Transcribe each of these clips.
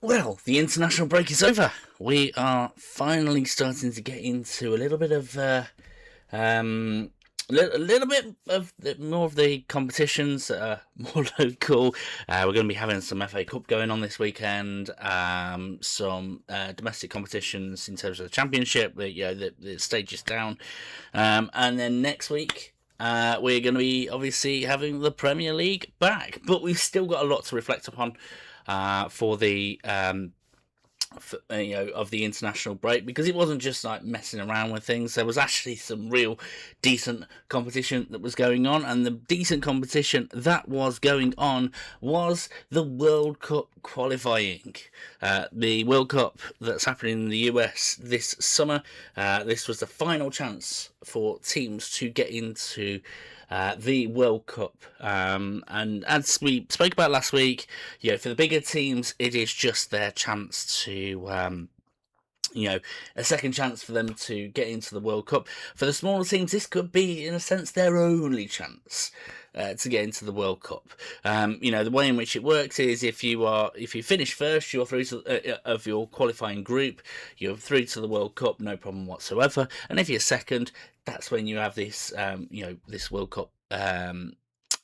Well, the international break is over. We are finally starting to get into a little bit of a little bit of more of the competitions that are more local. We're going to be having some FA Cup going on this weekend. Some domestic competitions in terms of the Championship. The stage is down, and then next week. We're going to be obviously having the Premier League back, but we've still got a lot to reflect upon for the of the international break, because it wasn't just like messing around with things. There was actually some real decent competition that was going on, and the decent competition that was going on was the World Cup qualifying. The World Cup that's happening in the US this summer. This was the final chance for teams to get into the World Cup. And as we spoke about last week, for the bigger teams, it is just their chance to, a second chance for them to get into the World Cup. For the smaller teams, this could be, in a sense, their only chance to get into the World Cup. The way in which it works is if you finish first, you're through to, of your qualifying group, you're through to the World Cup, no problem whatsoever. And if you're second, that's when you have this, this World Cup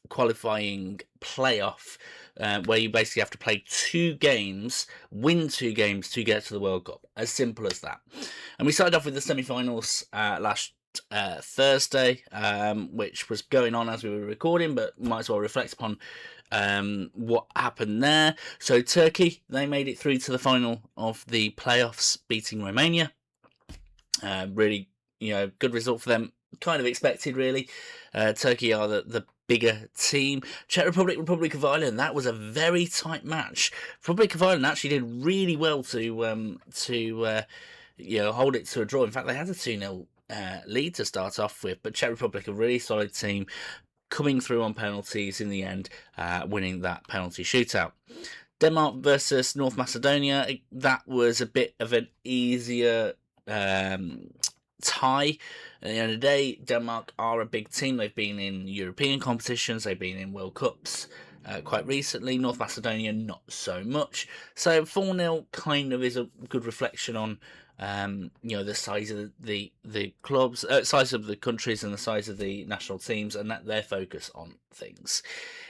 qualifying playoff, where you basically have to play 2 games, win 2 games to get to the World Cup. As simple as that. And we started off with the semi-finals last Thursday, which was going on as we were recording, but might as well reflect upon what happened there. So Turkey, they made it through to the final of the playoffs, beating Romania. Really, good result for them. Kind of expected, really. Turkey are the bigger team. Czech Republic, Republic of Ireland. That was a very tight match. Republic of Ireland actually did really well to hold it to a draw. In fact, they had a 2-0 lead to start off with. But Czech Republic, a really solid team, coming through on penalties in the end, winning that penalty shootout. Denmark versus North Macedonia. That was a bit of an easier tie. At the end of the day, Denmark are a big team. They've been in European competitions, they've been in World Cups quite recently. North Macedonia, not so much. So 4-0 kind of is a good reflection on the size of the clubs, size of the countries, and the size of the national teams, and that their focus on things.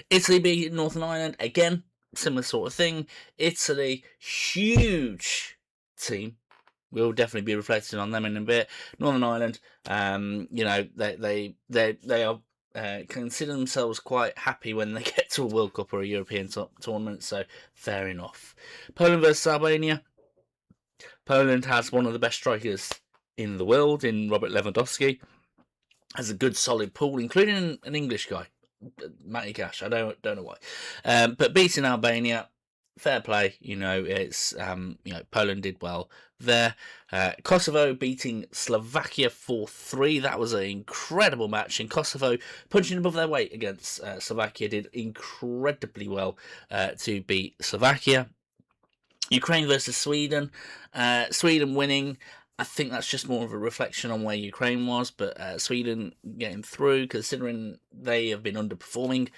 Italy beat Northern Ireland again, similar sort of thing. Italy, huge team. We'll definitely be reflecting on them in a bit. Northern Ireland, they are consider themselves quite happy when they get to a World Cup or a European tournament. So fair enough. Poland versus Albania. Poland has one of the best strikers in the world, in Robert Lewandowski. Has a good solid pool, including an English guy, Matty Cash. I don't know why, but beating Albania, fair play. It's Poland did well there. Kosovo beating Slovakia 4-3. That was an incredible match. In Kosovo, punching above their weight against Slovakia, did incredibly well to beat Slovakia. Ukraine versus Sweden. Sweden winning. I think that's just more of a reflection on where Ukraine was, but Sweden getting through, considering they have been underperforming.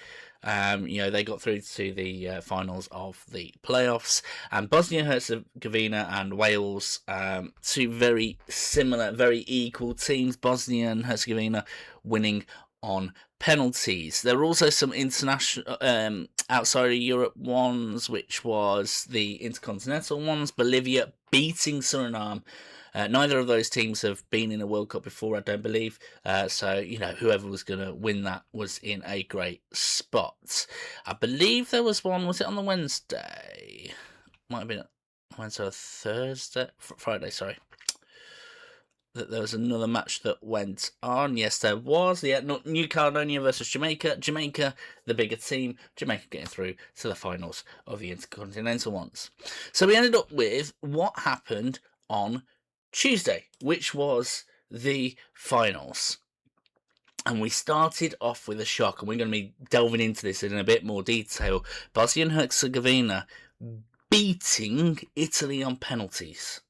They got through to the finals of the playoffs, and Bosnia-Herzegovina and Wales, 2 very similar, very equal teams. Bosnia and Herzegovina winning on penalties. There were also some international outside of Europe ones, which was the intercontinental ones. Bolivia beating Suriname. Neither of those teams have been in a World Cup before, I don't believe. So whoever was going to win that was in a great spot. I believe there was one. Was it on the Wednesday? Might have been Wednesday or Thursday, Friday. Sorry. That there was another match that went on. Yes, there was. Yeah, New Caledonia versus Jamaica. Jamaica, the bigger team. Jamaica getting through to the finals of the intercontinental ones. So we ended up with what happened on Tuesday, which was the finals. And we started off with a shock, and we're going to be delving into this in a bit more detail. Bosnia and Herzegovina beating Italy on penalties.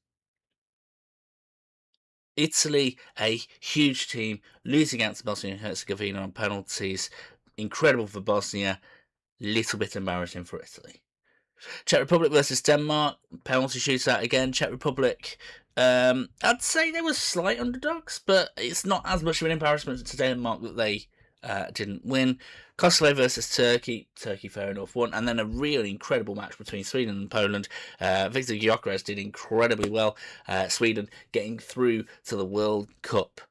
Italy, a huge team, losing out to Bosnia and Herzegovina on penalties. Incredible for Bosnia, little bit embarrassing for Italy. Czech Republic versus Denmark, penalty shootout again. Czech Republic, I'd say they were slight underdogs, but it's not as much of an embarrassment to Denmark that they didn't win. Kosovo versus Turkey. Turkey, fair enough, won. And then a really incredible match between Sweden and Poland. Victor Gyökeres did incredibly well. Sweden getting through to the World Cup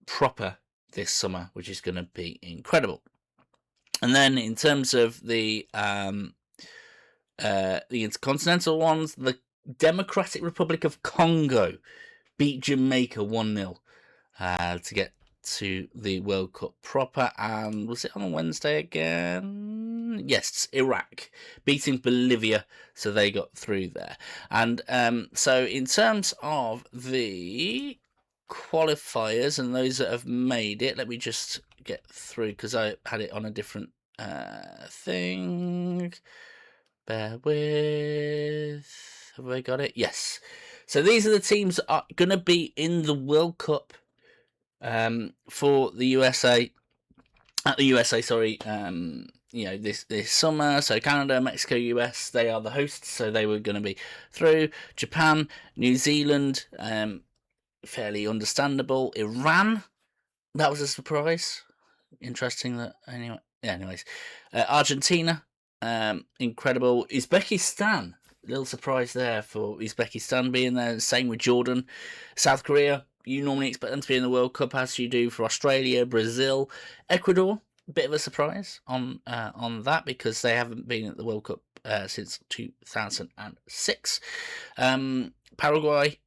proper this summer, which is going to be incredible. And then in terms of the intercontinental ones, the Democratic Republic of Congo beat Jamaica 1-0 to get to the World Cup proper. And was it on a Wednesday again? Yes, Iraq beating Bolivia, so they got through there. And so in terms of the qualifiers and those that have made it, let me just get through because I had it on a different thing. Bear with. Have I got it? Yes. So these are the teams that are going to be in the World Cup for the USA. At the USA, sorry. This summer. So Canada, Mexico, US. They are the hosts, so they were going to be through. Japan, New Zealand. Fairly understandable. Iran. That was a surprise. Interesting that. Anyway. Anyways, Argentina. Incredible. Uzbekistan, little surprise there for Uzbekistan being there. Same with Jordan. South Korea, you normally expect them to be in the World Cup, as you do for Australia, Brazil. Ecuador, bit of a surprise on that because they haven't been at the World Cup since 2006. Paraguay,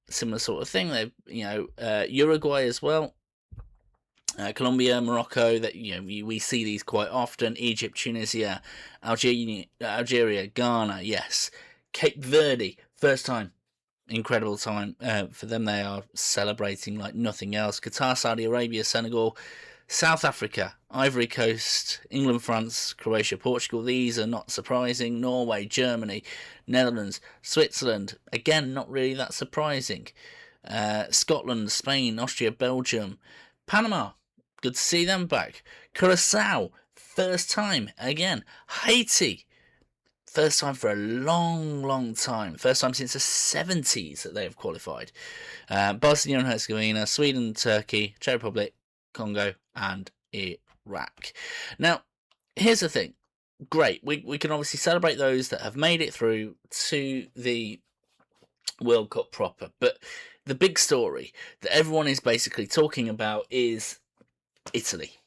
similar sort of thing. They, Uruguay as well. Colombia, Morocco, that we see these quite often. Egypt, Tunisia, Algeria, Ghana, yes. Cape Verde, first time, incredible time for them. They are celebrating like nothing else. Qatar, Saudi Arabia, Senegal, South Africa, Ivory Coast, England, France, Croatia, Portugal. These are not surprising. Norway, Germany, Netherlands, Switzerland. Again, not really that surprising. Scotland, Spain, Austria, Belgium, Panama. Good to see them back. Curacao, first time again. Haiti, first time for a long, long time. First time since the 70s that they have qualified. Bosnia and Herzegovina, Sweden, Turkey, Czech Republic, Congo, and Iraq. Now, here's the thing. Great. We can obviously celebrate those that have made it through to the World Cup proper. But the big story that everyone is basically talking about is Italy.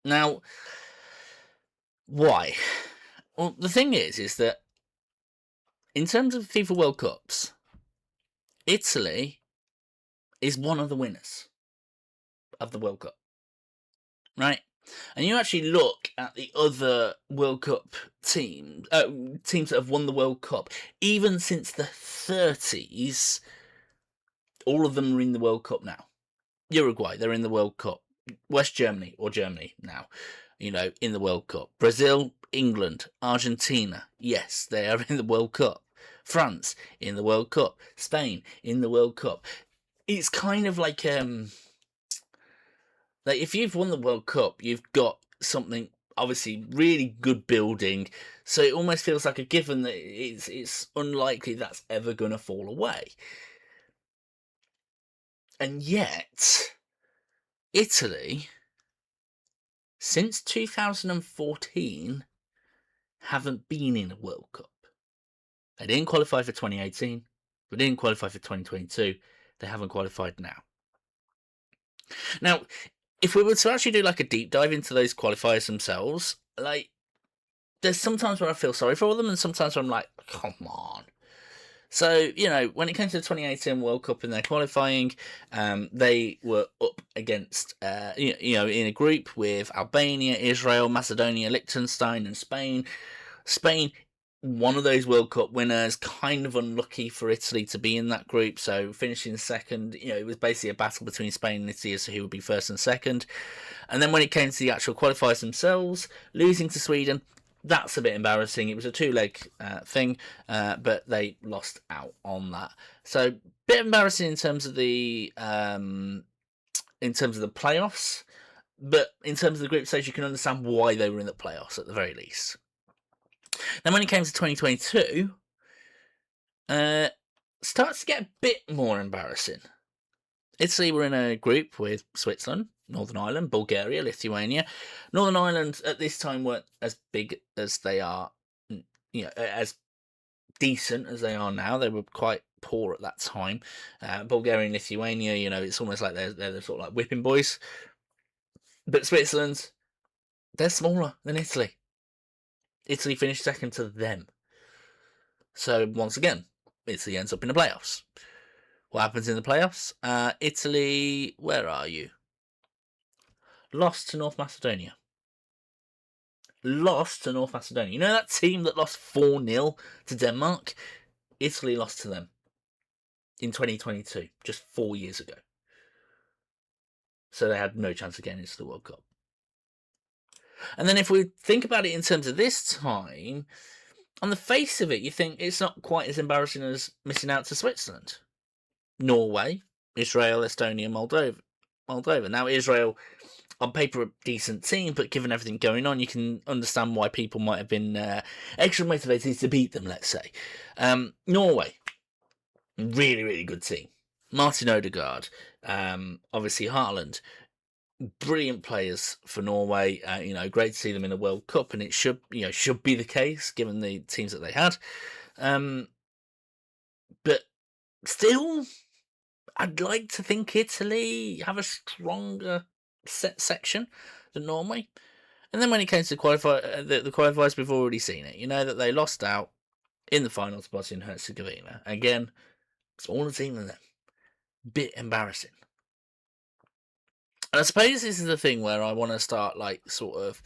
Now, why? Well, the thing is that in terms of FIFA World Cups, Italy is one of the winners of the World Cup, right? And you actually look at the other World Cup teams that have won the World Cup, even since the 30s, all of them are in the World Cup now. Uruguay, they're in the World Cup. West Germany, or Germany now, in the World Cup. Brazil, England, Argentina, yes, they are in the World Cup. France, in the World Cup. Spain, in the World Cup. It's kind of like if you've won the World Cup, you've got something, obviously, really good building, so it almost feels like a given that it's unlikely that's ever going to fall away. And yet, Italy, since 2014, haven't been in a World Cup. They didn't qualify for 2018. They didn't qualify for 2022. They haven't qualified now. Now, if we were to actually do like a deep dive into those qualifiers themselves, like, there's sometimes where I feel sorry for them, and sometimes where I'm like, come on. So, when it came to the 2018 World Cup in their qualifying, they were up against, in a group with Albania, Israel, Macedonia, Liechtenstein, and Spain. Spain, one of those World Cup winners, kind of unlucky for Italy to be in that group, so finishing second, it was basically a battle between Spain and Italy as to who would be first and second. And then when it came to the actual qualifiers themselves, losing to Sweden, that's a bit embarrassing. It was a two-leg thing, but they lost out on that. So, bit embarrassing in terms of the playoffs, but in terms of the group stage, you can understand why they were in the playoffs at the very least. Then when it came to 2022, starts to get a bit more embarrassing. Italy were in a group with Switzerland, Northern Ireland, Bulgaria, Lithuania. Northern Ireland at this time weren't as big as they are, as decent as they are now. They were quite poor at that time. Bulgaria and Lithuania, it's almost like they're the sort of like whipping boys. But Switzerland, they're smaller than Italy. Italy finished second to them. So once again, Italy ends up in the playoffs. What happens in the playoffs? Italy, where are you? Lost to North Macedonia. Lost to North Macedonia. You know that team that lost 4-0 to Denmark? Italy lost to them in 2022, just 4 years ago. So they had no chance of getting into the World Cup. And then if we think about it in terms of this time, on the face of it, you think it's not quite as embarrassing as missing out to Switzerland. Norway, Israel, Estonia, Moldova. Now, Israel, on paper, a decent team, but given everything going on, you can understand why people might have been extra motivated to beat them, let's say. Norway, really, really good team. Martin Odegaard, obviously Haaland, brilliant players for Norway. Great to see them in the World Cup, and it should be the case given the teams that they had. But still, I'd like to think Italy have a stronger set section than Norway. And then when it came to the qualifiers, we've already seen it. You know that they lost out in the final to Bosnia and Herzegovina. Again, smaller team than them. Bit embarrassing. And I suppose this is the thing where I want to start, sort of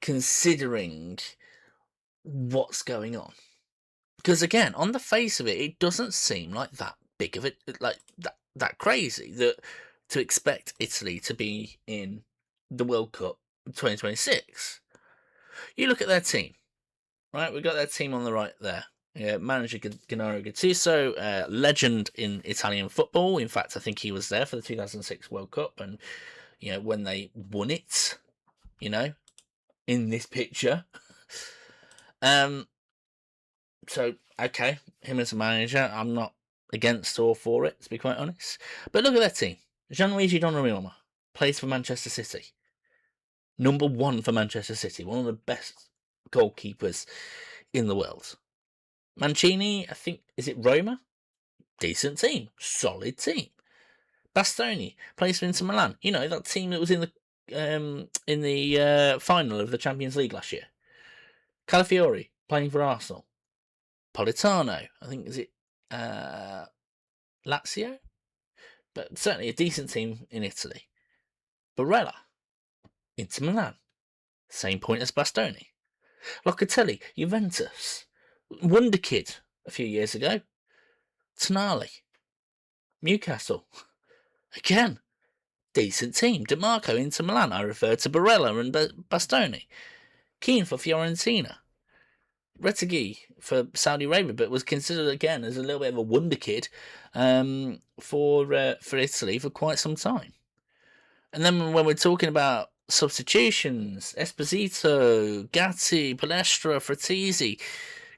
considering what's going on. Because again, on the face of it, it doesn't seem like that big of it, like that crazy that to expect Italy to be in the World Cup 2026. You look at their team, right? We've got their team on the right there. Manager Gennaro Gattuso, legend in Italian football. In fact, I think he was there for the 2006 World Cup, and when they won it, in this picture. So okay, him as a manager, I'm not against or for it, to be quite honest. But look at their team. Gianluigi Donnarumma plays for Manchester City. Number 1 for Manchester City, one of the best goalkeepers in the world. Mancini, I think, is it Roma? Decent team, solid team. Bastoni plays for Inter Milan. That team that was in the final of the Champions League last year. Calafiori playing for Arsenal. Politano, I think, is it Lazio? But certainly a decent team in Italy. Barella, Inter Milan. Same point as Bastoni. Locatelli, Juventus. Wonder Kid a few years ago. Tonali, Newcastle. Again, decent team. DiMarco, Inter Milan. I referred to Barella and Bastoni. Keane for Fiorentina. Retegui for Saudi Arabia, but was considered again as a little bit of a wonder kid for Italy for quite some time. And then when we're talking about substitutions, Esposito, Gatti, Palestra, Fratesi,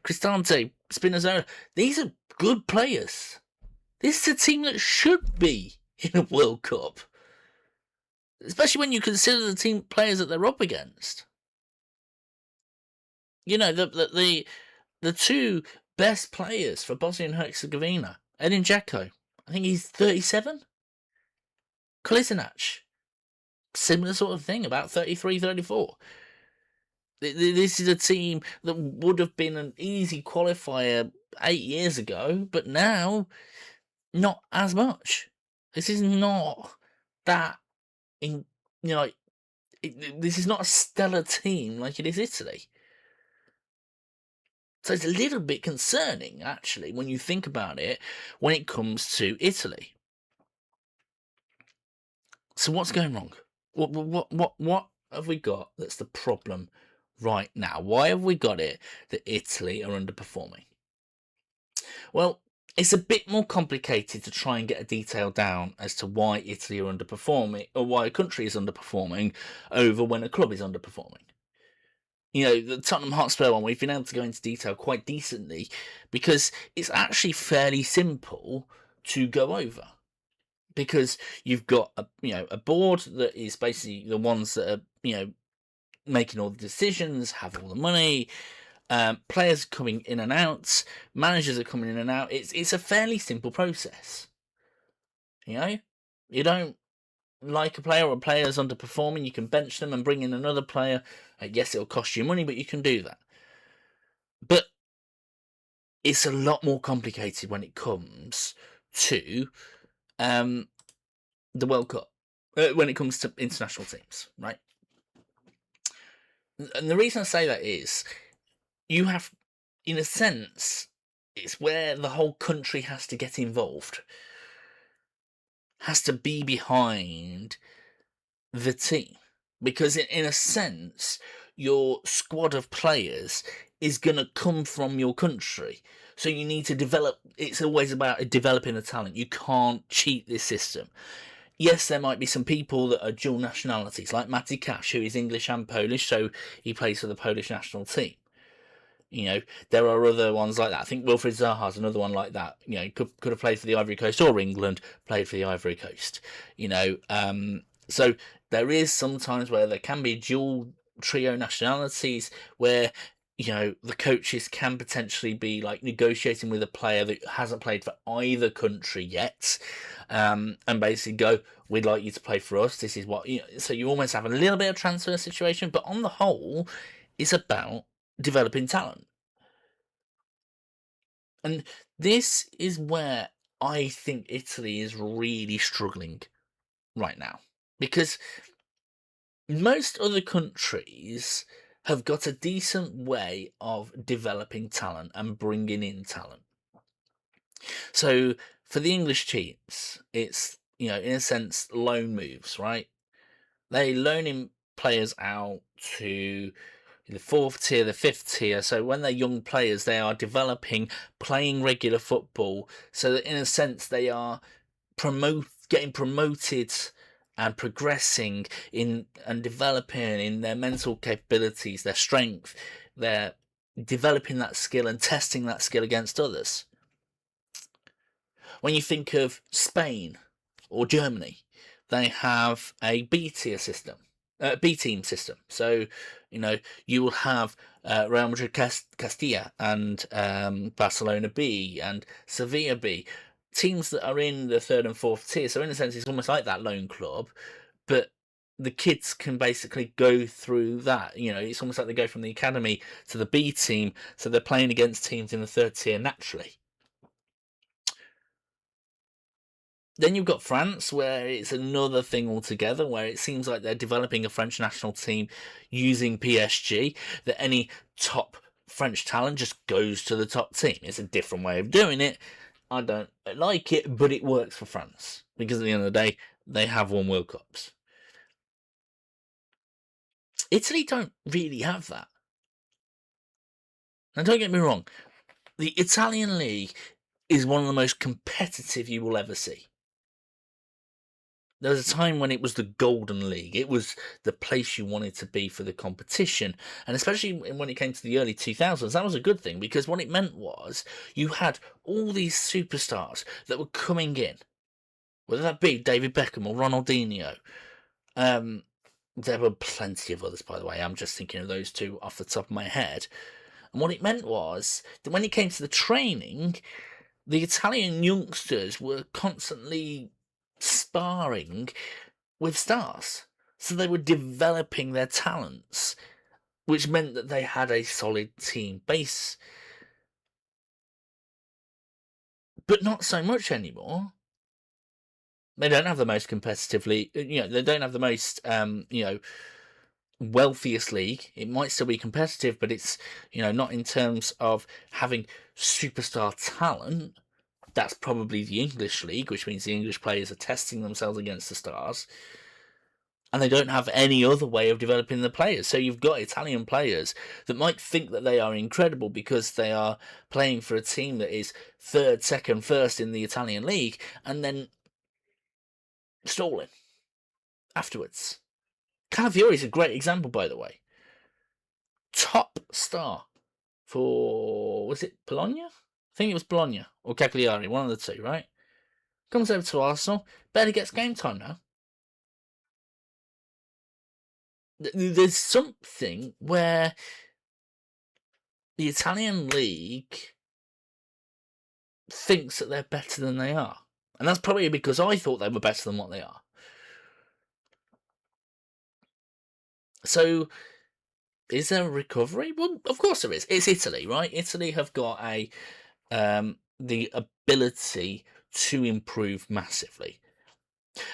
Cristante, Spinazzola, these are good players. This is a team that should be in a World Cup, especially when you consider the team players that they're up against. The 2 best players for Bosnia and Herzegovina, Edin Dzeko, I think he's 37. Kolasinac, similar sort of thing, about 33, 34. This is a team that would have been an easy qualifier 8 years ago, but now, not as much. This is not that, this is not a stellar team like it is Italy. So it's a little bit concerning, actually, when you think about it, when it comes to Italy. So what's going wrong? What have we got that's the problem right now? Why have we got it that Italy are underperforming? Well, it's a bit more complicated to try and get a detail down as to why Italy are underperforming, or why a country is underperforming over when a club is underperforming. The Tottenham Hotspur one, we've been able to go into detail quite decently because it's actually fairly simple to go over. Because you've got a board that is basically the ones that are making all the decisions, have all the money, players coming in and out, managers are coming in and out. It's a fairly simple process. You don't like a player or a player's underperforming, you can bench them and bring in another player. Yes, it'll cost you money, but you can do that. But it's a lot more complicated when it comes to the World Cup, when it comes to international teams, right? And the reason I say that is you have, in a sense, it's where the whole country has to get involved, has to be behind the team. Because in a sense, your squad of players is going to come from your country. So you need to develop, it's always about developing the talent. You can't cheat this system. Yes, there might be some people that are dual nationalities, like Matty Cash, who is English and Polish, so he plays for the Polish national team. There are other ones like that. I think Wilfried Zaha's another one like that. Could have played for the Ivory Coast or England, played for the Ivory Coast. So there is sometimes where there can be dual trio nationalities where the coaches can potentially be like negotiating with a player that hasn't played for either country yet, and basically go, we'd like you to play for us. This is what so you almost have a little bit of transfer situation, but on the whole, it's about developing talent. And this is where I think Italy is really struggling right now. Because most other countries have got a decent way of developing talent and bringing in talent. So for the English teams, it's, in a sense, loan moves, right? They loaning players out to the fourth tier, the fifth tier. So when they're young players, they are developing, playing regular football. So that in a sense, they are getting promoted and progressing in and developing in their mental capabilities, their strength. They're developing that skill and testing that skill against others. When you think of Spain or Germany, they have a B tier system. B team system. So, you will have Real Madrid Castilla and Barcelona B and Sevilla B, teams that are in the third and fourth tier. So, in a sense, it's almost like that loan club, but the kids can basically go through that. It's almost like they go from the academy to the B team, so they're playing against teams in the third tier naturally. Then you've got France, where it's another thing altogether, where it seems like they're developing a French national team using PSG, that any top French talent just goes to the top team. It's a different way of doing it. I don't like it, but it works for France, because at the end of the day, they have won World Cups. Italy don't really have that. Now, don't get me wrong, the Italian league is one of the most competitive you will ever see. There was a time when it was the Golden League. It was the place you wanted to be for the competition. And especially when it came to the early 2000s, that was a good thing, because what it meant was you had all these superstars that were coming in, whether that be David Beckham or Ronaldinho. There were plenty of others, by the way. I'm just thinking of those two off the top of my head. And what it meant was that when it came to the training, the Italian youngsters were constantly sparring with stars. So they were developing their talents, which meant that they had a solid team base. But not so much anymore. They don't have the most competitively, they don't have the most, wealthiest league. It might still be competitive, but it's, not in terms of having superstar talent. That's probably the English league, which means the English players are testing themselves against the stars. And they don't have any other way of developing the players. So you've got Italian players that might think that they are incredible because they are playing for a team that is third, second, first in the Italian league, and then stalling afterwards. Calafiori is a great example, by the way. top star for, was it Bologna? I think it was Bologna or Cagliari, one of the two, right? Comes over to Arsenal, barely gets game time now. There's something where the Italian league thinks that they're better than they are. And that's probably because I thought they were better than what they are. So, is there a recovery? Well, of course there is. It's Italy, right? Italy have got the ability to improve massively.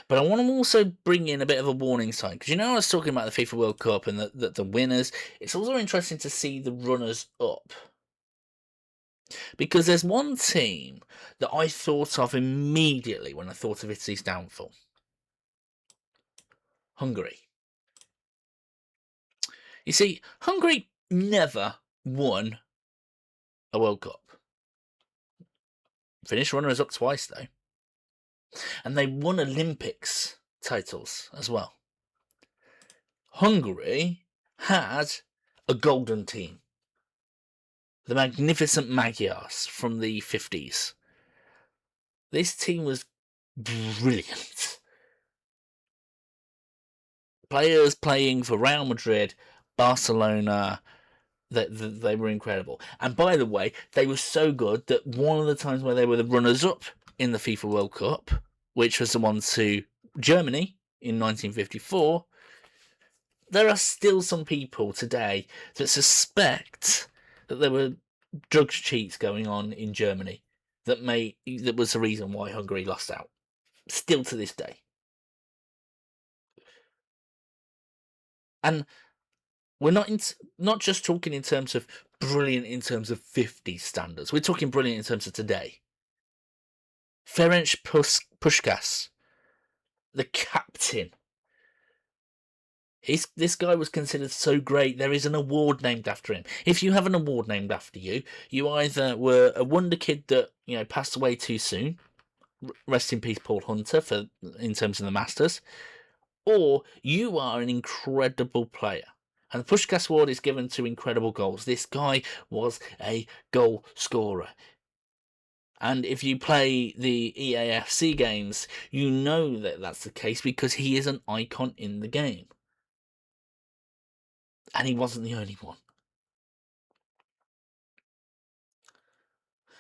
But I want to also bring in a bit of a warning sign, because I was talking about the FIFA World Cup and the winners. It's also interesting to see the runners up, because there's one team that I thought of immediately when I thought of Italy's downfall. Hungary. You see, Hungary never won a World Cup. Finished runners up twice though. And they won Olympics titles as well. Hungary had a golden team. The magnificent Magyars from the 50s. This team was brilliant. Players playing for Real Madrid, Barcelona, they were incredible. And by the way, they were so good that one of the times where they were the runners-up in the FIFA World Cup, which was the one to Germany in 1954, there are still some people today that suspect that there were drug cheats going on in Germany that was the reason why Hungary lost out. Still to this day. And we're not just talking in terms of brilliant in terms of 50 standards. We're talking brilliant in terms of today. Ferenc Puskás, the captain. This guy was considered so great, there is an award named after him. If you have an award named after you, you either were a wonder kid that passed away too soon, rest in peace Paul Hunter in terms of the Masters, or you are an incredible player. And the Puskás Award is given to incredible goals. This guy was a goal scorer. And if you play the EAFC games, you know that that's the case because he is an icon in the game. And he wasn't the only one.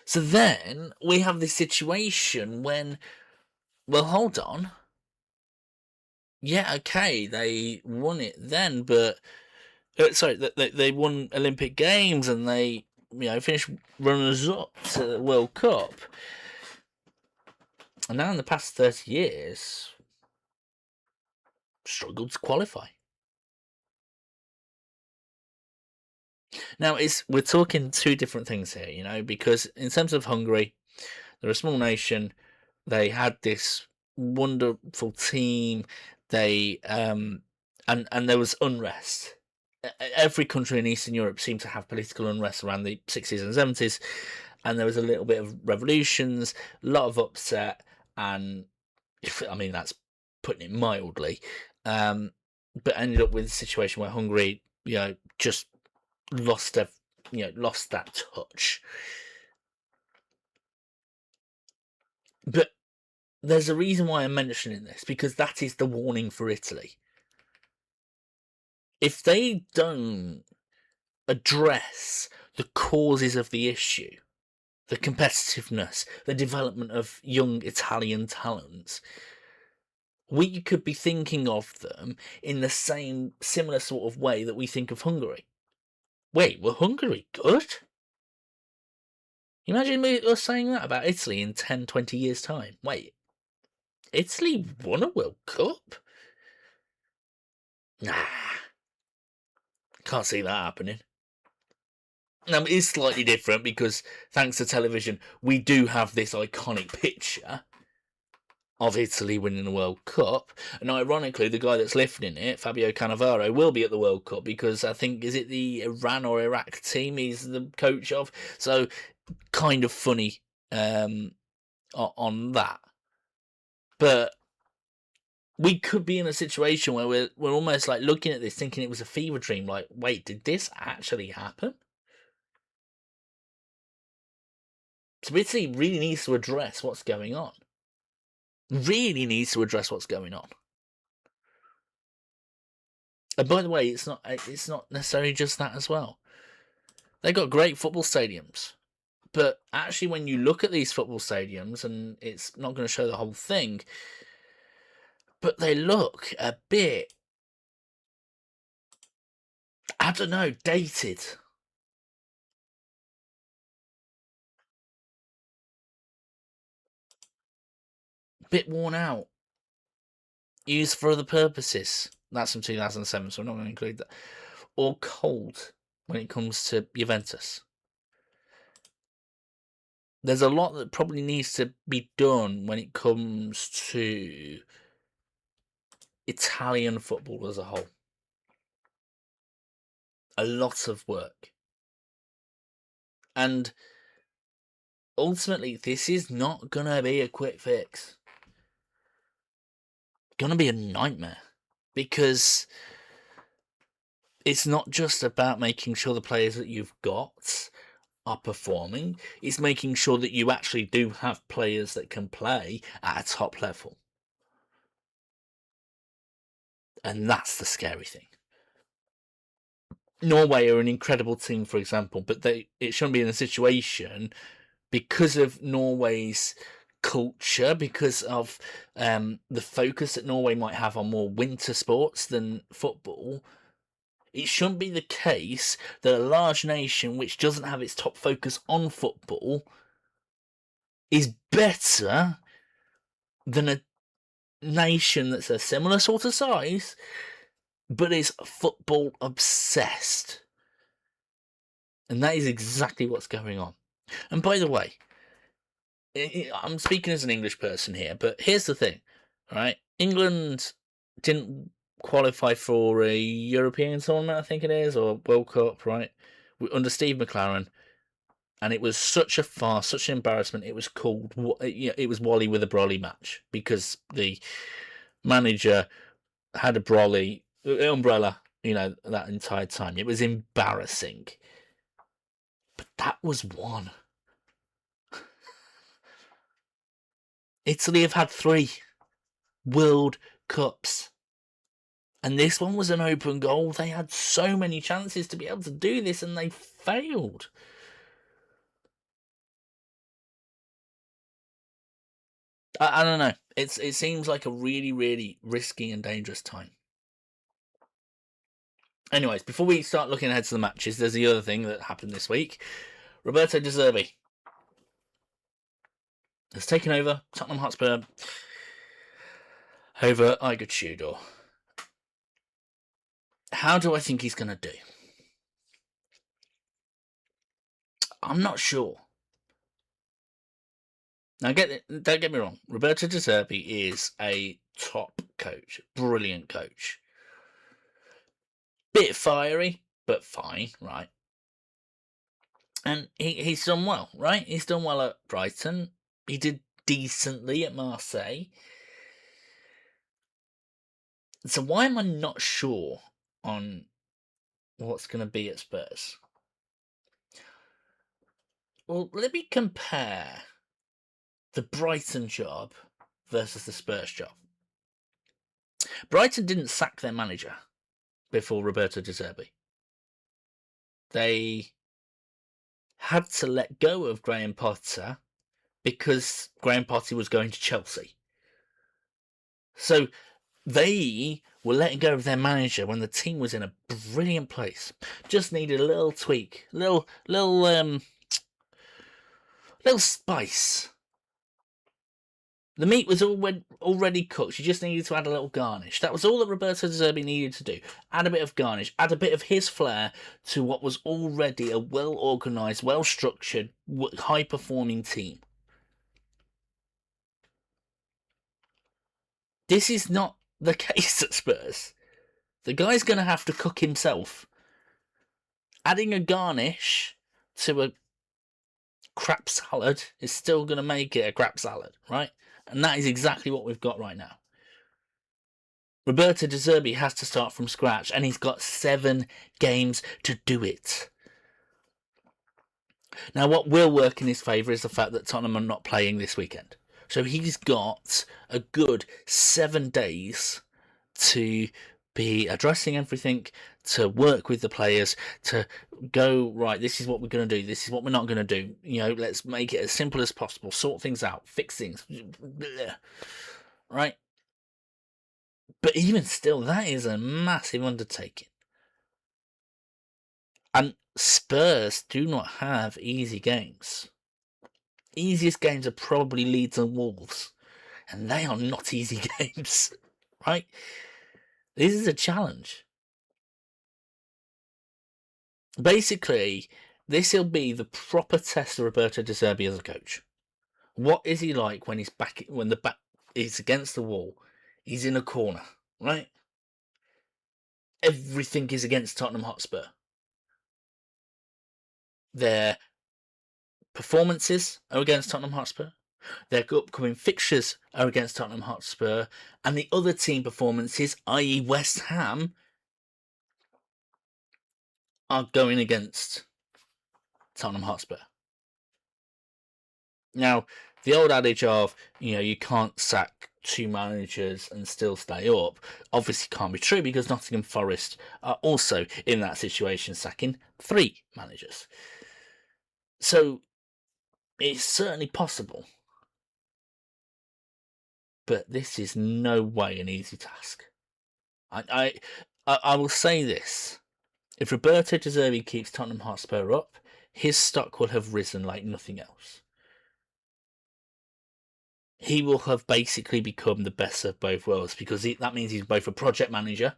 So then we have this situation when, well, hold on. Yeah, okay, they won it then, but they won Olympic Games and they finished runners-up to the World Cup. And now in the past 30 years, struggled to qualify. Now, we're talking two different things here, because in terms of Hungary, they're a small nation. They had this wonderful team. They and there was unrest. Every country in Eastern Europe seemed to have political unrest around the 60s and 70s, and there was a little bit of revolutions, a lot of upset, and I mean that's putting it mildly. But ended up with a situation where Hungary, just lost that touch. But there's a reason why I'm mentioning this, because that is the warning for Italy. If they don't address the causes of the issue, the competitiveness, the development of young Italian talents, we could be thinking of them in the similar sort of way that we think of Hungary. Wait, were Hungary good? Imagine us saying that about Italy in 10, 20 years' time. Wait, Italy won a World Cup? Nah. Can't see that happening. Now, it is slightly different because, thanks to television, we do have this iconic picture of Italy winning the World Cup. And ironically, the guy that's lifting it, Fabio Cannavaro, will be at the World Cup because I think, is it the Iran or Iraq team he's the coach of? So, kind of funny on that. But we could be in a situation where we're almost like looking at this thinking it was a fever dream. Like, wait, did this actually happen? So Italy really needs to address what's going on. Really needs to address what's going on. And by the way, it's not necessarily just that as well. They've got great football stadiums. But actually, when you look at these football stadiums, and it's not going to show the whole thing, but they look a bit, I don't know, dated. A bit worn out. Used for other purposes. That's from 2007, so I'm not going to include that. Or cold when it comes to Juventus. There's a lot that probably needs to be done when it comes to Italian football as a whole. A lot of work. And ultimately, this is not going to be a quick fix. It's going to be a nightmare. Because it's not just about making sure the players that you've got are performing. It's making sure that you actually do have players that can play at a top level. And that's the scary thing. Norway are an incredible team, for example, but it shouldn't be in a situation because of Norway's culture, because of the focus that Norway might have on more winter sports than football. It shouldn't be the case that a large nation which doesn't have its top focus on football is better than a nation that's a similar sort of size but is football obsessed. And that is exactly what's going on. And by the way, I'm speaking as an English person here, but here's the thing, right? England didn't qualify for a European tournament, I think it is, or World Cup, right? Under Steve McLaren, and it was such a farce, such an embarrassment. It was called, it was Wally with a brolly match because the manager had a brolly umbrella, that entire time. It was embarrassing, but that was one. Italy have had 3 World Cups. And this one was an open goal. They had so many chances to be able to do this and they failed. I don't know. It seems like a really, really risky and dangerous time. Anyways, before we start looking ahead to the matches, there's the other thing that happened this week. Roberto De Zerbi has taken over Tottenham Hotspur over Igor Tudor. How do I think he's going to do? I'm not sure. Now, don't get me wrong. Roberto De Zerbi is a top coach, brilliant coach. Bit fiery, but fine, right? And he's done well, right? He's done well at Brighton. He did decently at Marseille. So why am I not sure on what's going to be at Spurs? Well, let me compare the Brighton job versus the Spurs job. Brighton didn't sack their manager before Roberto De Zerbi. They had to let go of Graham Potter because Graham Potter was going to Chelsea. So they were letting go of their manager when the team was in a brilliant place. Just needed a little tweak, little spice. The meat was already cooked. You just needed to add a little garnish. That was all that Roberto De Zerbi needed to do. Add a bit of garnish. Add a bit of his flair to what was already a well-organised, well-structured, high-performing team. This is not the case at Spurs. The guy's going to have to cook himself. Adding a garnish to a crap salad is still going to make it a crap salad, right? And that is exactly what we've got right now. Roberto De Zerbi has to start from scratch, and he's got 7 games to do it. Now, what will work in his favour is the fact that Tottenham are not playing this weekend. So he's got a good 7 days to be addressing everything, to work with the players, to go, right, this is what we're going to do, this is what we're not going to do. Let's make it as simple as possible, sort things out, fix things. Right? But even still, that is a massive undertaking. And Spurs do not have easy games. Easiest games are probably Leeds and Wolves. And they are not easy games. Right? This is a challenge. Basically, this will be the proper test of Roberto De Zerbi as a coach. What is he like when when the back is against the wall? He's in a corner, right? Everything is against Tottenham Hotspur. Their performances are against Tottenham Hotspur. Their upcoming fixtures are against Tottenham Hotspur. And the other team performances, i.e. West Ham, are going against Tottenham Hotspur. Now, the old adage of, you can't sack 2 managers and still stay up, obviously can't be true, because Nottingham Forest are also in that situation, sacking 3 managers. So, it's certainly possible. But this is no way an easy task. I will say this. If Roberto De Zerbi keeps Tottenham Hotspur up, his stock will have risen like nothing else. He will have basically become the best of both worlds, because that means he's both a project manager,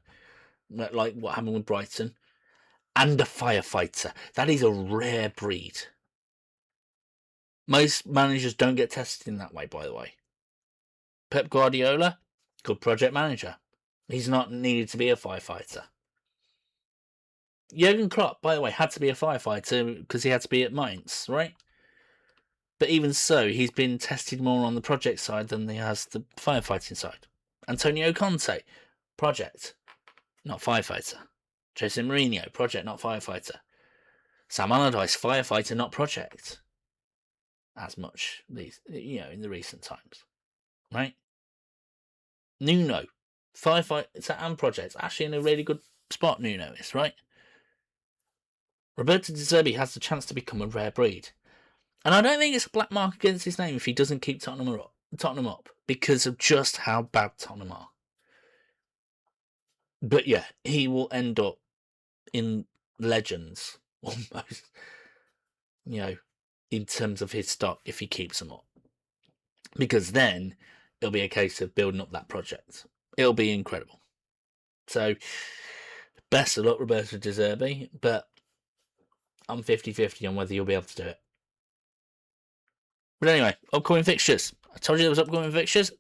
like what happened with Brighton, and a firefighter. That is a rare breed. Most managers don't get tested in that way, by the way. Pep Guardiola, good project manager. He's not needed to be a firefighter. Jurgen Klopp, by the way, had to be a firefighter because he had to be at Mainz, right? But even so, he's been tested more on the project side than he has the firefighting side. Antonio Conte, project, not firefighter. Jose Mourinho, project, not firefighter. Sam Allardyce, firefighter, not project. As much, in the recent times, right? Nuno, firefighter and project. Actually in a really good spot, Nuno is, right? Roberto De Zerbi has the chance to become a rare breed. And I don't think it's a black mark against his name if he doesn't keep Tottenham up, because of just how bad Tottenham are. But yeah, he will end up in legends, almost, in terms of his stock if he keeps them up. Because then it'll be a case of building up that project. It'll be incredible. So, best of luck, Roberto De Zerbi, but I'm 50-50 on whether you'll be able to do it. But anyway, upcoming fixtures. I told you there was upcoming fixtures,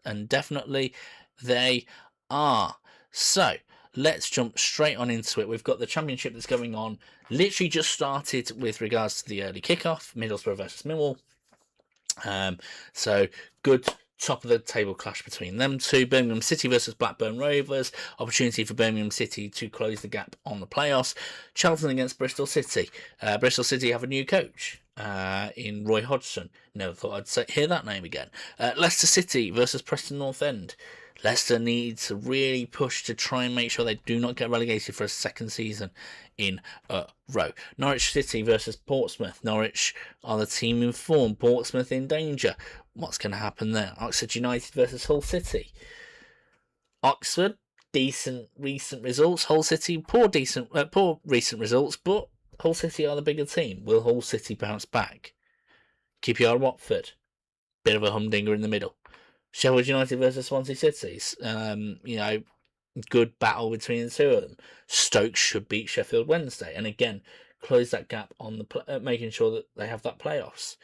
and definitely they are. So, let's jump straight on into it. We've got the championship that's going on. Literally just started with regards to the early kickoff, Middlesbrough versus Millwall. So, good top of the table clash between them two. Birmingham City versus Blackburn Rovers. Opportunity for Birmingham City to close the gap on the playoffs. Charlton against Bristol City. Bristol City have a new coach in Roy Hodgson. Never thought I'd hear that name again. Leicester City versus Preston North End. Leicester needs to really push to try and make sure they do not get relegated for a second season in a row. Norwich City versus Portsmouth. Norwich are the team in form. Portsmouth in danger. What's going to happen there? Oxford United versus Hull City. Oxford, decent recent results. Hull City, poor recent results, but Hull City are the bigger team. Will Hull City bounce back? QPR Watford, bit of a humdinger in the middle. Sheffield United versus Swansea City. Good battle between the two of them. Stoke should beat Sheffield Wednesday, and again close that gap on the making sure that they have that playoffs.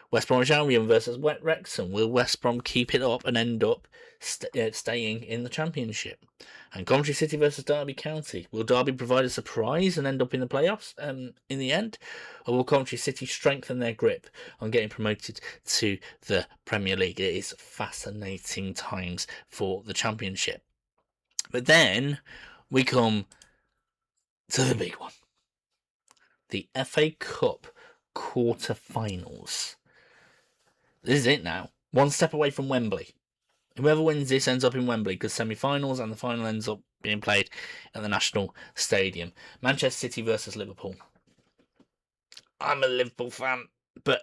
West Bromwich Albion versus Wrexham. Will West Brom keep it up and end up staying in the Championship? And Coventry City versus Derby County. Will Derby provide a surprise and end up in the playoffs in the end? Or will Coventry City strengthen their grip on getting promoted to the Premier League? It is fascinating times for the Championship. But then we come to the big one. The FA Cup quarter-finals. This is it now. One step away from Wembley. Whoever wins this ends up in Wembley because semi-finals and the final ends up being played at the National Stadium. Manchester City versus Liverpool. I'm a Liverpool fan, but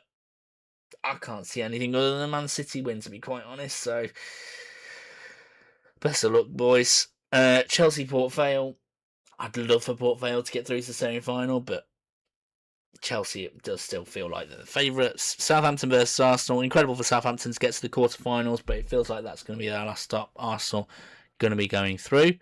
I can't see anything other than Man City win, to be quite honest. So, best of luck, boys. Chelsea Port Vale. I'd love for Port Vale to get through to the semi-final, but Chelsea does still feel like they're the favourites. Southampton versus Arsenal. Incredible for Southampton to get to the quarterfinals, but it feels like that's going to be their last stop. Arsenal going to be going through.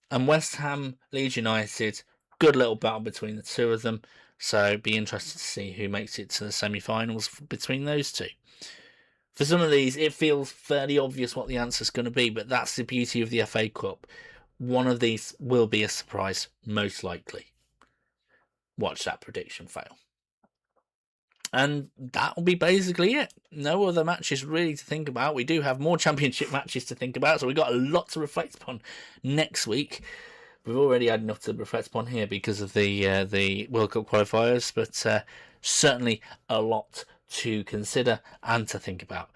And West Ham, Leeds United. Good little battle between the two of them. So be interested to see who makes it to the semi-finals between those two. For some of these, it feels fairly obvious what the answer is going to be, but that's the beauty of the FA Cup. One of these will be a surprise, most likely. Watch that prediction fail. And that will be basically it. No other matches really to think about. We do have more championship matches to think about, so we've got a lot to reflect upon next week. We've already had enough to reflect upon here because of the World Cup qualifiers, but certainly a lot to consider and to think about.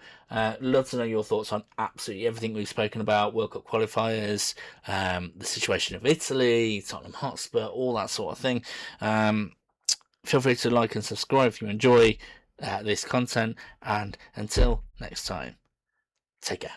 Love to know your thoughts on absolutely everything we've spoken about, World Cup qualifiers, the situation of Italy, Tottenham Hotspur, all that sort of thing. Feel free to like and subscribe if you enjoy this content, and until next time, take care.